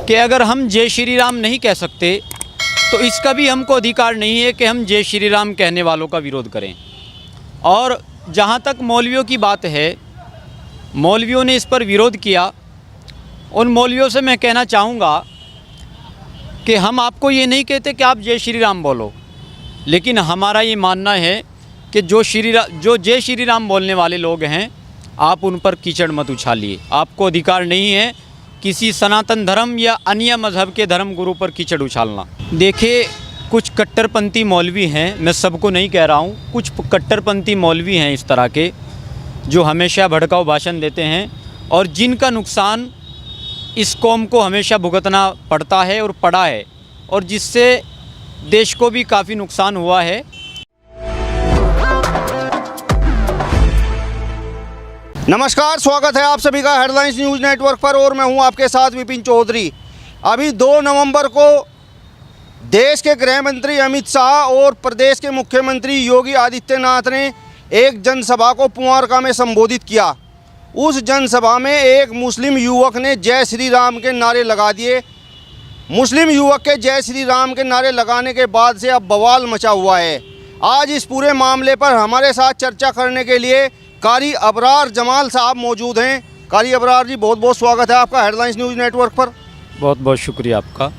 कि अगर हम जय श्री राम नहीं कह सकते तो इसका भी हमको अधिकार नहीं है कि हम जय श्री राम कहने वालों का विरोध करें। और जहाँ तक मौलवियों की बात है, मौलवियों ने इस पर विरोध किया। उन मौलवियों से मैं कहना चाहूँगा कि हम आपको ये नहीं कहते कि आप जय श्री राम बोलो, लेकिन हमारा ये मानना है कि जो जय श्री राम बोलने वाले लोग हैं, आप उन पर कीचड़ मत उछालिए। आपको अधिकार नहीं है किसी सनातन धर्म या अन्य मज़हब के धर्म गुरु पर कीचड़ उछालना। देखिए, कुछ कट्टरपंथी मौलवी हैं, मैं सबको नहीं कह रहा हूँ, कुछ कट्टरपंथी मौलवी हैं इस तरह के जो हमेशा भड़काऊ भाषण देते हैं और जिनका नुकसान इस कौम को हमेशा भुगतना पड़ता है और पड़ा है, और जिससे देश को भी काफ़ी नुकसान हुआ है। नमस्कार, स्वागत है आप सभी का हेडलाइंस न्यूज़ नेटवर्क पर और मैं हूं आपके साथ विपिन चौधरी। अभी 2 नवंबर को देश के गृह मंत्री अमित शाह और प्रदेश के मुख्यमंत्री योगी आदित्यनाथ ने एक जनसभा को पुआरका में संबोधित किया। उस जनसभा में एक मुस्लिम युवक ने जय श्री राम के नारे लगा दिए। मुस्लिम युवक के जय श्री राम के नारे लगाने के बाद से अब बवाल मचा हुआ है। आज इस पूरे मामले पर हमारे साथ चर्चा करने के लिए कारी अबरार जमाल साहब मौजूद हैं। कारी अबरार जी, बहुत बहुत स्वागत है आपका हेडलाइंस न्यूज़ नेटवर्क पर। बहुत बहुत शुक्रिया आपका।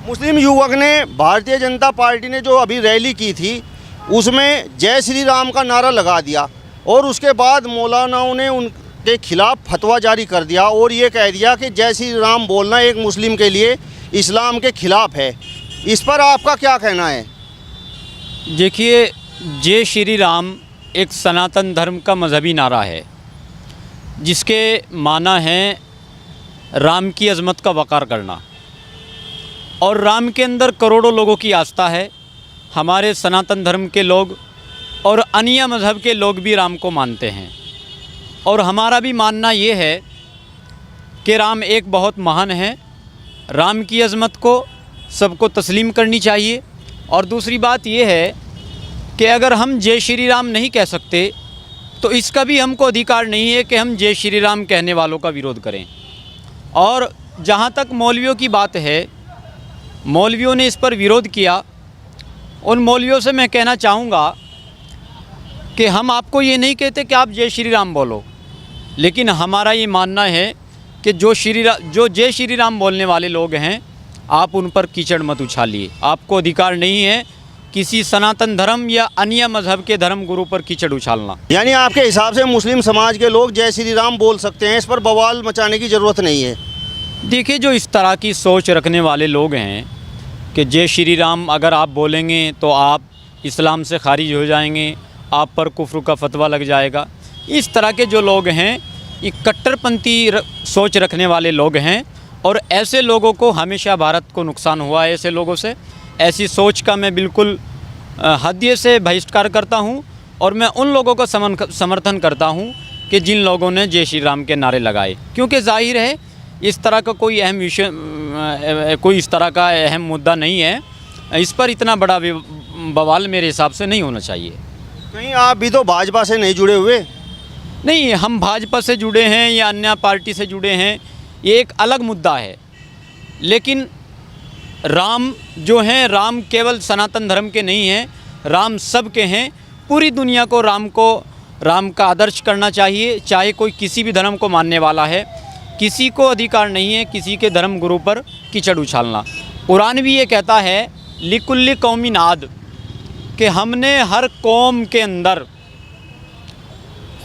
मुस्लिम युवक ने भारतीय जनता पार्टी ने जो अभी रैली की थी उसमें जय श्री राम का नारा लगा दिया और उसके बाद मौलानाओं ने उनके खिलाफ फतवा जारी कर दिया और ये कह दिया कि जय श्री राम बोलना एक मुस्लिम के लिए इस्लाम के खिलाफ है। इस पर आपका क्या कहना है? देखिए, जय श्री राम एक सनातन धर्म का मजहबी नारा है जिसके माना है राम की अज़मत का वक़ार करना, और राम के अंदर करोड़ों लोगों की आस्था है। हमारे सनातन धर्म के लोग और अन्य मज़हब के लोग भी राम को मानते हैं, और हमारा भी मानना ये है कि राम एक बहुत महान है। राम की अज़मत को सबको तस्लीम करनी चाहिए। और दूसरी बात ये है कि अगर हम जय श्री राम नहीं कह सकते तो इसका भी हमको अधिकार नहीं है कि हम जय श्री राम कहने वालों का विरोध करें। और जहाँ तक मौलवियों की बात है, मौलवियों ने इस पर विरोध किया। उन मौलवियों से मैं कहना चाहूँगा कि हम आपको ये नहीं कहते कि आप जय श्री राम बोलो, लेकिन हमारा ये मानना है कि जो जय श्री राम बोलने वाले लोग हैं, आप उन पर कीचड़ मत उछालिए। आपको अधिकार नहीं है किसी सनातन धर्म या अन्य मज़हब के धर्म गुरु पर कीचड़ उछालना। यानी आपके हिसाब से मुस्लिम समाज के लोग जय श्री राम बोल सकते हैं, इस पर बवाल मचाने की ज़रूरत नहीं है? देखिए, जो इस तरह की सोच रखने वाले लोग हैं कि जय श्री राम अगर आप बोलेंगे तो आप इस्लाम से खारिज हो जाएंगे, आप पर कुफ्र का फतवा लग जाएगा, इस तरह के जो लोग हैं ये कट्टरपंथी सोच रखने वाले लोग हैं। और ऐसे लोगों को हमेशा भारत को नुकसान हुआ है। ऐसे लोगों से, ऐसी सोच का मैं बिल्कुल हदिये से बहिष्कार करता हूं, और मैं उन लोगों का समर्थन करता हूं कि जिन लोगों ने जय श्री राम के नारे लगाए, क्योंकि जाहिर है इस तरह का कोई अहम विषय, कोई इस तरह का अहम मुद्दा नहीं है। इस पर इतना बड़ा बवाल मेरे हिसाब से नहीं होना चाहिए। कहीं आप भी तो भाजपा से नहीं जुड़े हुए? नहीं, हम भाजपा से जुड़े हैं या अन्य पार्टी से जुड़े हैं, ये एक अलग मुद्दा है। लेकिन राम जो हैं, राम केवल सनातन धर्म के नहीं हैं, राम सब के हैं। पूरी दुनिया को राम का आदर्श करना चाहिए, चाहे कोई किसी भी धर्म को मानने वाला है। किसी को अधिकार नहीं है किसी के धर्म गुरु पर कीचड़ उछालना। कुरान भी ये कहता है लिकुल्ली कौमिन आद, कि हमने हर कौम के अंदर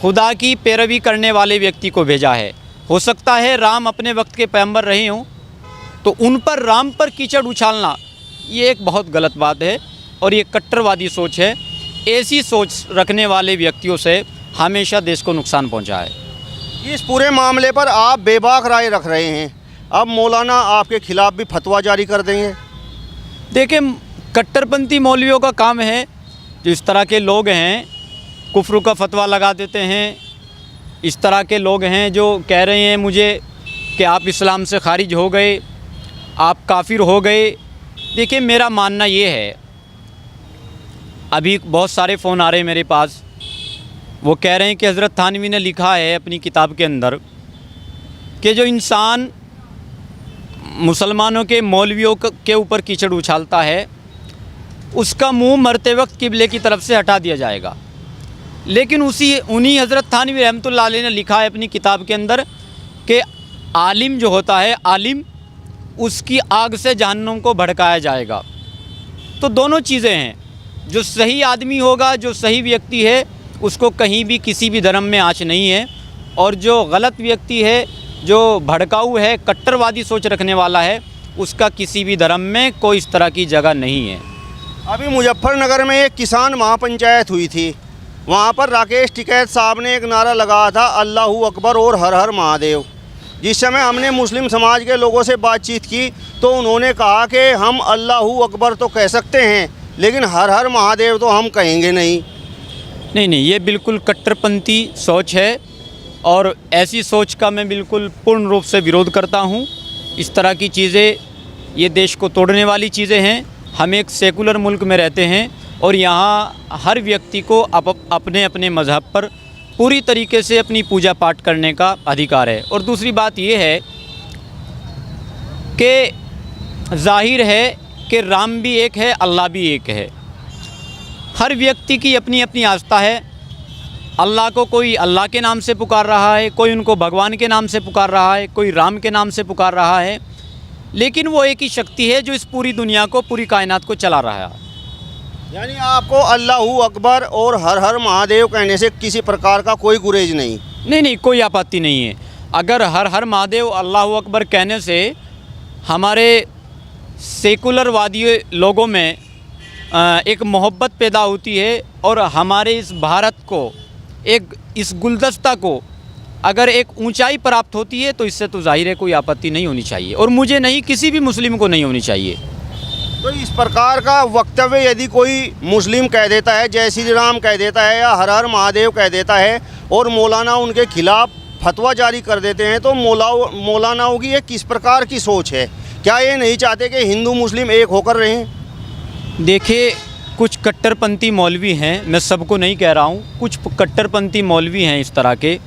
खुदा की पैरवी करने वाले व्यक्ति को भेजा है। हो सकता है राम अपने वक्त के पैगंबर रहे हों, तो उन पर राम पर कीचड़ उछालना ये एक बहुत गलत बात है और ये कट्टरवादी सोच है। ऐसी सोच रखने वाले व्यक्तियों से हमेशा देश को नुकसान पहुंचा है। इस पूरे मामले पर आप बेबाक राय रख रहे हैं, अब मौलाना आपके खिलाफ भी फतवा जारी कर देंगे। देखिए, कट्टरपंथी मौलवियों का काम है, जो इस तरह के लोग हैं कुफ्र का फतवा लगा देते हैं। इस तरह के लोग हैं जो कह रहे हैं मुझे कि आप इस्लाम से खारिज हो गए, आप काफिर हो गए। देखिए, मेरा मानना ये है, अभी बहुत सारे फ़ोन आ रहे हैं मेरे पास, वो कह रहे हैं कि हज़रत थानवी ने लिखा है अपनी किताब के अंदर कि जो इंसान मुसलमानों के मौलवियों के ऊपर कीचड़ उछालता है, उसका मुंह मरते वक्त किबले की तरफ से हटा दिया जाएगा। लेकिन उन्हीं हज़रत थानवी रहमतुल्लाह अलैह ने लिखा है अपनी किताब के अंदर कि आलिम जो होता है, आलिम उसकी आग से जहन्नुम को भड़काया जाएगा। तो दोनों चीज़ें हैं, जो सही आदमी होगा, जो सही व्यक्ति है, उसको कहीं भी किसी भी धर्म में आँच नहीं है, और जो गलत व्यक्ति है, जो भड़काऊ है, कट्टरवादी सोच रखने वाला है, उसका किसी भी धर्म में कोई इस तरह की जगह नहीं है। अभी मुजफ्फरनगर में एक किसान महापंचायत हुई थी, वहाँ पर राकेश टिकैत साहब ने एक नारा लगाया था, अल्लाहू अकबर और हर हर महादेव। जिस समय हमने मुस्लिम समाज के लोगों से बातचीत की तो उन्होंने कहा कि हम अल्लाहू अकबर तो कह सकते हैं, लेकिन हर हर महादेव तो हम कहेंगे नहीं। नहीं, ये बिल्कुल कट्टरपंथी सोच है, और ऐसी सोच का मैं बिल्कुल पूर्ण रूप से विरोध करता हूँ। इस तरह की चीज़ें ये देश को तोड़ने वाली चीज़ें हैं। हम एक सेकुलर मुल्क में रहते हैं, और यहाँ हर व्यक्ति को अपने अपने मज़हब पर पूरी तरीके से अपनी पूजा पाठ करने का अधिकार है। और दूसरी बात ये है कि जाहिर है कि राम भी एक है, अल्लाह भी एक है। हर व्यक्ति की अपनी अपनी आस्था है। अल्लाह को कोई अल्लाह के नाम से पुकार रहा है, कोई उनको भगवान के नाम से पुकार रहा है, कोई राम के नाम से पुकार रहा है, लेकिन वो एक ही शक्ति है जो इस पूरी दुनिया को, पूरी कायनात को चला रहा है। यानी आपको अल्लाहू अकबर और हर हर महादेव कहने से किसी प्रकार का कोई गुरेज नहीं? नहीं, कोई आपत्ति नहीं है। अगर हर हर महादेव, अल्लाहू अकबर कहने से हमारे सेकुलरवादी लोगों में एक मोहब्बत पैदा होती है, और हमारे इस भारत को, एक इस गुलदस्ता को अगर एक ऊंचाई प्राप्त होती है, तो इससे तो जाहिर है कोई आपत्ति नहीं होनी चाहिए, और मुझे नहीं, किसी भी मुस्लिम को नहीं होनी चाहिए। तो इस प्रकार का वक्तव्य यदि कोई मुस्लिम कह देता है, जय श्री राम कह देता है, या हर हर महादेव कह देता है, और मौलाना उनके खिलाफ फतवा जारी कर देते हैं, तो मौलानाओं की ये किस प्रकार की सोच है? क्या ये नहीं चाहते कि हिंदू मुस्लिम एक होकर रहें? देखिए, कुछ कट्टरपंथी मौलवी हैं, मैं सबको नहीं कह रहा हूँ, कुछ कट्टरपंथी मौलवी हैं इस तरह के,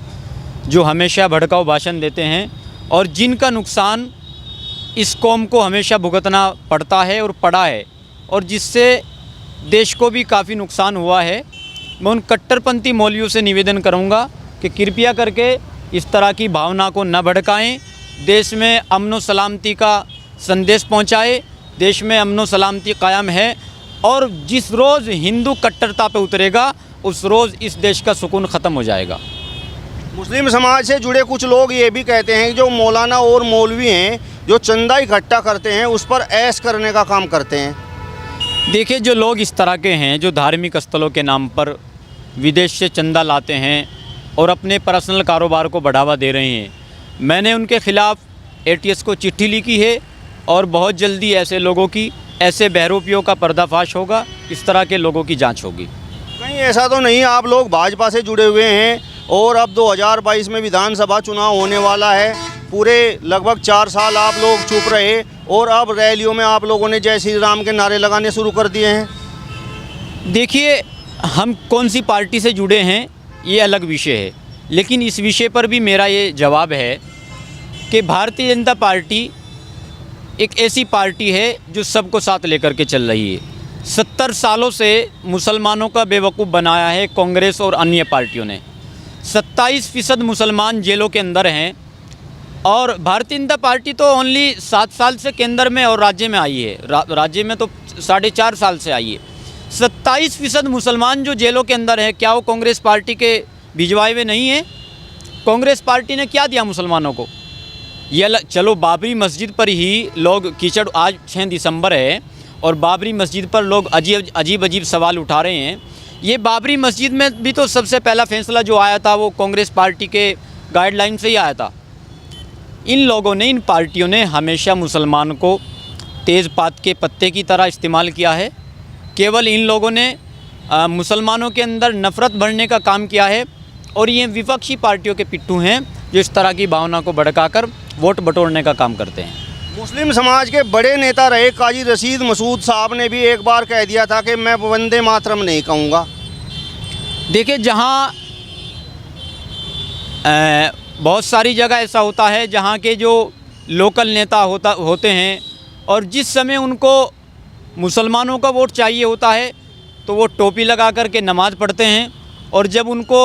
जो हमेशा भड़काऊ भाषण देते हैं, और जिनका नुकसान इस कौम को हमेशा भुगतना पड़ता है और पड़ा है, और जिससे देश को भी काफ़ी नुकसान हुआ है। मैं उन कट्टरपंथी मौलवियों से निवेदन करूँगा कि कृपया करके इस तरह की भावना को न भड़काएं, देश में अमन व सलामती का संदेश पहुँचाए। देश में अमन व सलामती कायम है, और जिस रोज़ हिंदू कट्टरता पे उतरेगा, उस रोज़ इस देश का सुकून ख़त्म हो जाएगा। मुस्लिम समाज से जुड़े कुछ लोग ये भी कहते हैं कि जो मौलाना और मौलवी हैं, जो चंदा इकट्ठा करते हैं, उस पर ऐश करने का काम करते हैं। देखिए, जो लोग इस तरह के हैं, जो धार्मिक स्थलों के नाम पर विदेश से चंदा लाते हैं और अपने पर्सनल कारोबार को बढ़ावा दे रहे हैं, मैंने उनके ख़िलाफ़ ATS को चिट्ठी लिखी है, और बहुत जल्दी ऐसे लोगों की, ऐसे बहरूपियों का पर्दाफाश होगा, इस तरह के लोगों की जांच होगी। कहीं ऐसा तो नहीं आप लोग भाजपा से जुड़े हुए हैं, और अब 2022 में विधानसभा चुनाव होने वाला है, पूरे लगभग 4 साल आप लोग चुप रहे, और अब रैलियों में आप लोगों ने जय श्री राम के नारे लगाने शुरू कर दिए हैं? देखिए, हम कौन सी पार्टी से जुड़े हैं ये अलग विषय है, लेकिन इस विषय पर भी मेरा ये जवाब है कि भारतीय जनता पार्टी एक ऐसी पार्टी है जो सबको साथ लेकर के चल रही है। 70 सालों से मुसलमानों का बेवकूफ़ बनाया है कांग्रेस और अन्य पार्टियों ने। 27% मुसलमान जेलों के अंदर हैं, और भारतीय जनता पार्टी तो ओनली 7 साल से केंद्र में और राज्य में आई है, राज्य में तो 4.5 साल से आई है। 27% मुसलमान जो जेलों के अंदर है, क्या वो कांग्रेस पार्टी के भिजवाए हुए नहीं हैं? कांग्रेस पार्टी ने क्या दिया मुसलमानों को? ये चलो, बाबरी मस्जिद पर ही लोग कीचड़, आज 6 दिसंबर है, और बाबरी मस्जिद पर लोग अजीब सवाल उठा रहे हैं। ये बाबरी मस्जिद में भी तो सबसे पहला फैसला जो आया था वो कांग्रेस पार्टी के गाइडलाइन से ही आया था। इन लोगों ने, इन पार्टियों ने हमेशा मुसलमान को तेज़पात के पत्ते की तरह इस्तेमाल किया है। केवल इन लोगों ने मुसलमानों के अंदर नफ़रत भरने का काम किया है, और ये विपक्षी पार्टियों के पिट्ठू हैं जो इस तरह की भावना को भड़काकर वोट बटोरने का काम करते हैं। मुस्लिम समाज के बड़े नेता रहे काजी रशीद मसूद साहब ने भी एक बार कह दिया था कि मैं वंदे मातरम नहीं कहूँगा। देखिए, जहाँ बहुत सारी जगह ऐसा होता है जहाँ के जो लोकल नेता होते हैं और जिस समय उनको मुसलमानों का वोट चाहिए होता है तो वो टोपी लगा कर के नमाज़ पढ़ते हैं, और जब उनको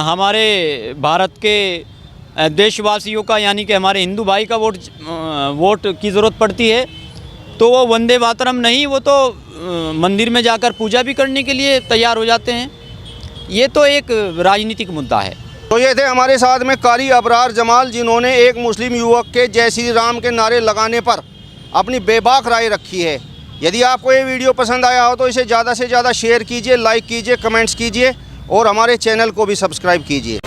हमारे भारत के देशवासियों का यानी कि हमारे हिंदू भाई का वोट की ज़रूरत पड़ती है तो वो वंदे मातरम नहीं, वो तो मंदिर में जाकर पूजा भी करने के लिए तैयार हो जाते हैं। ये तो एक राजनीतिक मुद्दा है। तो ये थे हमारे साथ में कारी अबरार जमाल, जिन्होंने एक मुस्लिम युवक के जय श्री राम के नारे लगाने पर अपनी बेबाक राय रखी है। यदि आपको ये वीडियो पसंद आया हो तो इसे ज़्यादा से ज़्यादा शेयर कीजिए, लाइक कीजिए, कमेंट्स कीजिए और हमारे चैनल को भी सब्सक्राइब कीजिए।